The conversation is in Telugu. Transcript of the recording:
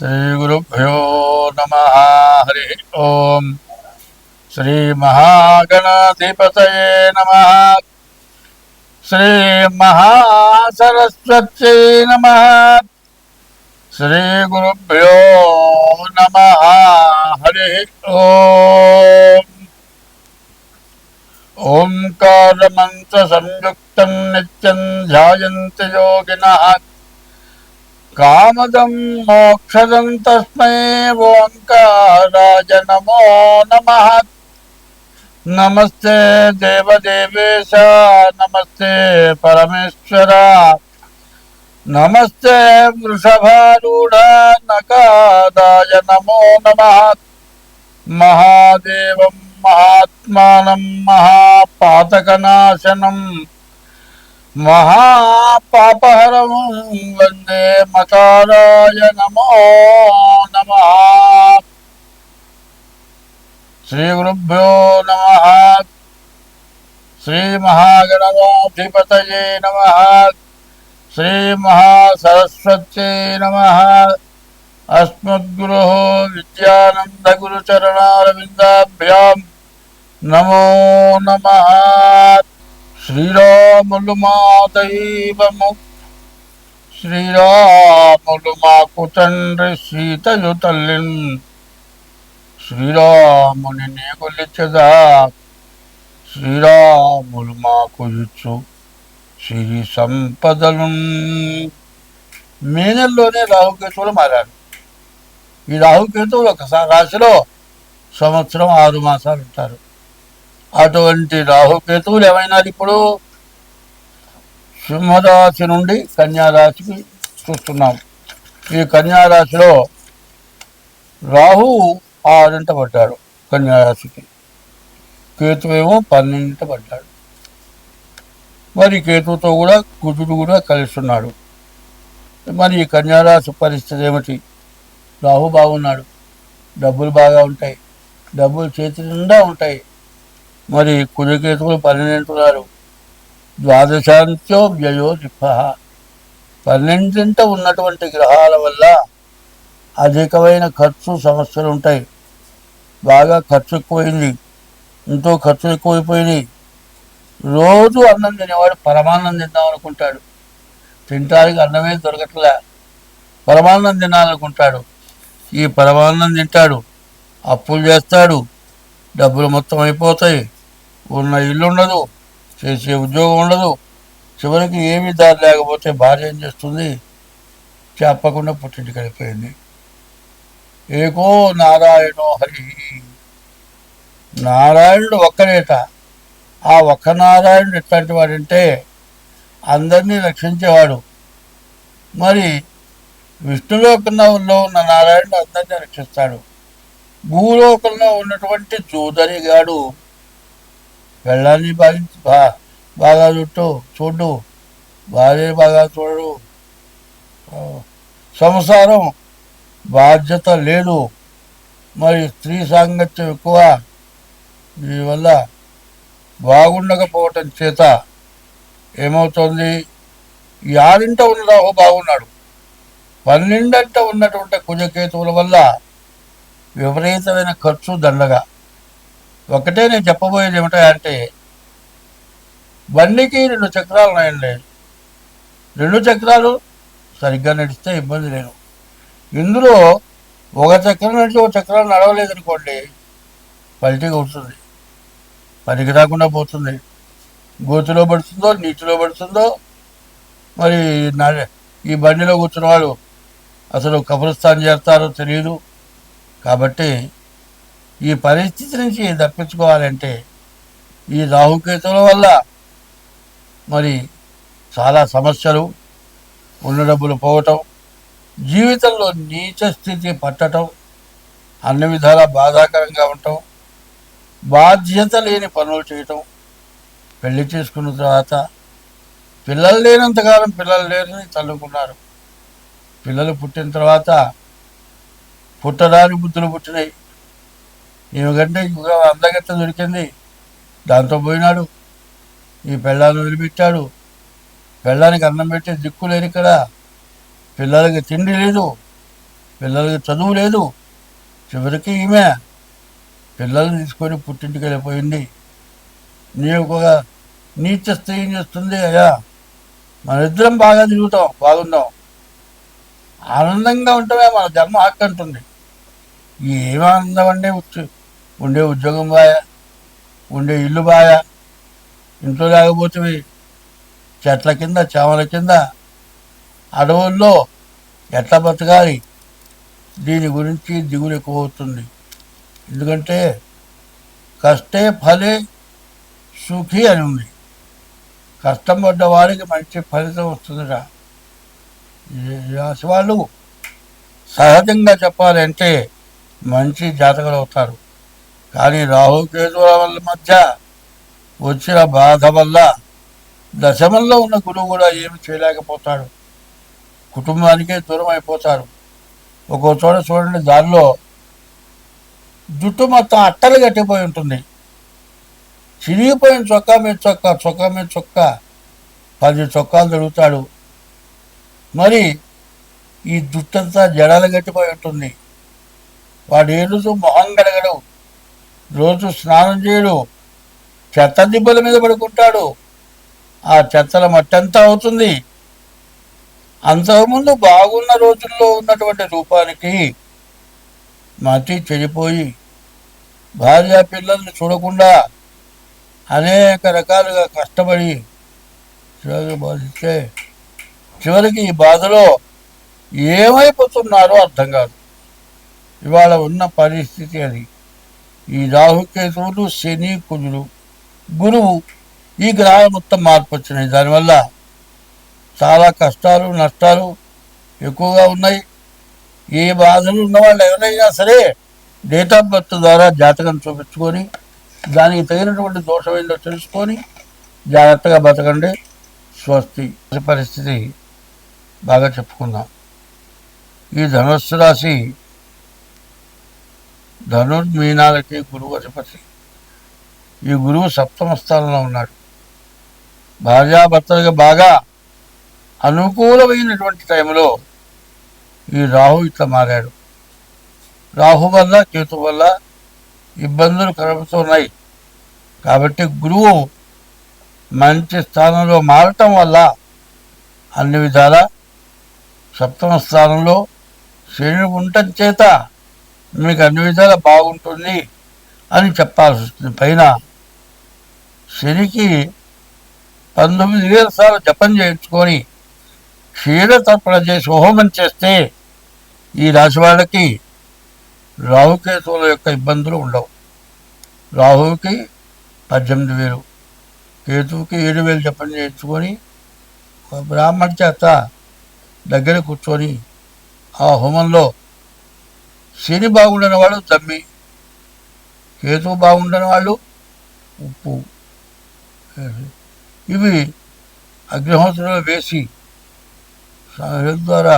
श्रीगुरुभ्यो नमः। हरि ओम। श्रीमहागणाधिपतये नमः। श्रीमहासरस्वत्यै नमः। श्रीगुरुभ्यो नमः। हरि ओम। ओंकारमन्त्रसंयुक्तं नित्यं ध्यायन्ति योगिनः कामदं मोक्षदं तस्मै ओंकाराय नमो नमः। नमस्ते देवदेवेश, नमस्ते परमेश्वर, नमस्ते वृषभारूढ़ नकादाय नमो नमः। महादेवं महात्मानं महापातकनाशनं महापापहरं वंदे मकाराय नमो नमः। श्रीगुरुभ्यो नमः। श्रीमहागणाधिपतये नमः। श्रीमहासरस्वत्यै नमः। अस्मद्गुरोः विद्यानन्दगुरुचरणारविन्दाभ्यां नमो नमः। శ్రీరాములు మా దైవము, శ్రీరాములు మాకు తండ్రి, సీతయు తల్లిన్ శ్రీరాముని నీ కొలిచెదా, శ్రీరాములు మాకు ఇచ్చు సిరి సంపదలు. మే నెలలోనే రాహుకేతువులు మారారు. ఈ రాహుకేతువులు ఒక రాశిలో సంవత్సరం 6 మాసాలు ఉంటారు. అటువంటి రాహుకేతువులు ఏమైనారు ఇప్పుడు సింహరాశి నుండి కన్యారాశికి చూస్తున్నాం. ఈ కన్యారాశిలో రాహు 6 పడ్డాడు కన్యారాశికి, కేతువేమో 12 పడ్డాడు. మరి కేతువుతో కూడా కుజుడు కూడా కలిస్తున్నాడు. మరి ఈ కన్యారాశి పరిస్థితి ఏమిటి? రాహు బాగున్నాడు, డబ్బులు బాగా ఉంటాయి, డబ్బులు చేతి నిండా ఉంటాయి. మరి కుజకేతువులు 12 ద్వాదశాంత్యో వ్యయో నిప. 12 ఉన్నటువంటి గ్రహాల వల్ల అధికమైన ఖర్చు సమస్యలు ఉంటాయి. బాగా ఖర్చు ఎక్కువైంది, ఎంతో ఖర్చు ఎక్కువైపోయింది. రోజు అన్నం తినేవాడు పరమాన్నం తిందాం అనుకుంటాడు, తింటానికి అన్నమే దొరకట్లే, పరమాన్నం తినాలనుకుంటాడు. ఈ పరమాన్నం తింటాడు, అప్పులు చేస్తాడు, డబ్బులు మొత్తం అయిపోతాయి, ఉన్న ఇల్లు ఉండదు, చేసే ఉద్యోగం ఉండదు. చివరికి ఏమీ దారి లేకపోతే భార్య ఏం చేస్తుంది? చెప్పకుండా పుట్టింటికి వెళ్ళిపోయింది. ఏకో నారాయణో హరి. నారాయణుడు ఒక్కనేట. ఆ ఒక్క నారాయణుడు ఎట్లాంటి వాడంటే అందరినీ రక్షించేవాడు. మరి విష్ణులోకంలో ఉన్న నారాయణుడు అందరినీ రక్షిస్తాడు. భూలోకంలో ఉన్నటువంటి జూదరిగాడు వెళ్ళాన్ని బాగా చూడు, భార్య బాగా చూడడు, సంసారం బాధ్యత లేదు, మరి స్త్రీ సాంగత్యం ఎక్కువ. దీనివల్ల బాగుండకపోవటం చేత ఏమవుతుంది? 6 ఉన్న రాహు బాగున్నాడు, 12 ఉన్నటువంటి కుజకేతువుల వల్ల విపరీతమైన ఖర్చు, దండగా. ఒకటే నేను చెప్పబోయేది ఏమిటంటే, బండికి 2 చక్రాలు ఉన్నాయండి. 2 చక్రాలు సరిగ్గా నడిస్తే ఇబ్బంది లేదు. ఇందులో ఒక చక్రం నడిచి ఒక చక్రం నడవలేదనుకోండి, పల్టీగా ఉంటుంది, పనికి రాకుండా పోతుంది. గోతిలో పడుతుందో నీటిలో పడుతుందో. మరి ఈ బండిలో కూర్చున్న వాళ్ళు అసలు కబ్రస్థాన్ చేస్తారో తెలియదు. కాబట్టి ఈ పరిస్థితి నుంచి తప్పించుకోవాలంటే ఈ రాహుకేతువుల వల్ల మరి చాలా సమస్యలు, ఉన్న డబ్బులు పోవటం, జీవితంలో నీచ స్థితి పట్టడం, అన్ని విధాలా బాధాకరంగా ఉండటం, బాధ్యత లేని పనులు చేయటం. పెళ్లి చేసుకున్న తర్వాత పిల్లలు లేనంతకాలం పిల్లలు లేరని తల్లుకున్నారు. పిల్లలు పుట్టిన తర్వాత పుట్టడానికి బుద్ధులు పుట్టినాయి. ఈమెకంటే అందగత్త దొరికింది, దాంతో పోయినాడు. ఈ పెళ్ళాన్ని వదిలిపెట్టాడు. పెళ్ళానికి అన్నం పెట్టే దిక్కు లేని కదా, పిల్లలకి తిండి లేదు, పిల్లలకి చదువు లేదు. చివరికి ఈమె పిల్లల్ని తీసుకొని పుట్టింటికి వెళ్ళిపోయింది. నీకు ఒక నీచ స్త్రీ ఏం చేస్తుంది, అయ్యా మన ఇద్దరం బాగా తిరుగుతాం, బాగుందాం, ఆనందంగా ఉండటమే మన జన్మ హక్కు అంటుంది. ఏమి ఆనందం అండి, ఉండే ఉద్యోగం బాయా, ఉండే ఇల్లు బాయా, ఇంట్లో లేకపోతే చెట్ల కింద చేమల కింద అడవుల్లో ఎట్లా బతకాలి, దీని గురించి దిగులు ఎక్కువ అవుతుంది. ఎందుకంటే కష్టే ఫలే సుఖీ అని ఉంది. కష్టం పడ్డ వారికి మంచి ఫలితం వస్తుందిరా. రాశి వాళ్ళు సహజంగా చెప్పాలంటే మంచి జాతకులు అవుతారు. కానీ రాహుకేతువుల వల్ల మధ్య వచ్చిన బాధ వల్ల దశమంలో ఉన్న గురువు కూడా ఏమి చేయలేకపోతాడు. కుటుంబానికే దూరం అయిపోతారు. ఒక్కో చోట చూడండి, దానిలో జుట్టు మొత్తం అట్టలు కట్టిపోయి ఉంటుంది. చిరిగిపోయిన చొక్కా మీద చొక్కా, చొక్కా మీద చొక్కా, 10 చొక్కాలు తొడుగుతాడు. మరి ఈ జుట్టంతా జడలు గట్టిపోయి ఉంటుంది. వాడు ఏ రోజు మొహం కడగడు, రోజు స్నానం చేయడు, చెత్త దిబ్బల మీద పడుకుంటాడు. ఆ చెత్తల మట్టంతా అవుతుంది. అంతకుముందు బాగున్న రోజుల్లో ఉన్నటువంటి రూపానికి మతి చెడిపోయి భార్య పిల్లల్ని చూడకుండా అనేక రకాలుగా కష్టపడి బాధిస్తే చివరికి ఈ బాధలో ఏమైపోతున్నారో అర్థం కాదు. ఇవాళ ఉన్న పరిస్థితి అది. ఈ రాహుకేతువులు, శని, కుజులు, గురువు, ఈ గ్రహాలు మొత్తం మార్పు వచ్చినాయి. దానివల్ల చాలా కష్టాలు, నష్టాలు ఎక్కువగా ఉన్నాయి. ఏ బాధలు ఉన్నవాళ్ళు ఎవరైనా సరే డేట్ ఆఫ్ బర్త్ ద్వారా జాతకం చూపించుకొని దానికి తగినటువంటి దోషం ఏంటో తెలుసుకొని జాగ్రత్తగా బతకండి. స్వస్తి. పరిస్థితి బాగా చెప్పుకుందాం. ఈ ధనుస్సు రాశి ధనుర్మీనాలకి గురువు అధిపతి. ఈ గురువు 7వ స్థానంలో ఉన్నాడు. భార్యాభర్తలుగా బాగా అనుకూలమైనటువంటి టైంలో ఈ రాహు ఇట్లా మారాడు. రాహు వల్ల, కేతు వల్ల ఇబ్బందులు కలుగుతున్నాయి. కాబట్టి గురువు మంచి స్థానంలో మారటం వల్ల అన్ని విధాల 7వ స్థానంలో శని ఉండటం చేత మీకు అన్ని విధాలా బాగుంటుంది అని చెప్పాల్సి వస్తుంది. పైన శనికి 19,000 సార్లు జపం చేయించుకొని క్షీరతర్పణ చేసి హోమం చేస్తే ఈ రాశి వాళ్ళకి రాహుకేతువుల యొక్క ఇబ్బందులు ఉండవు. రాహువుకి 18,000, కేతువుకి 7,000 జపం చేయించుకొని ఒక బ్రాహ్మణ చేత దగ్గర కూర్చొని ఆ హోమంలో శని బాగుండని వాళ్ళు దమ్మి, కేతువు బాగుండని వాళ్ళు ఉప్పు, ఇవి అగ్నిహోత్రంలో వేసి ద్వారా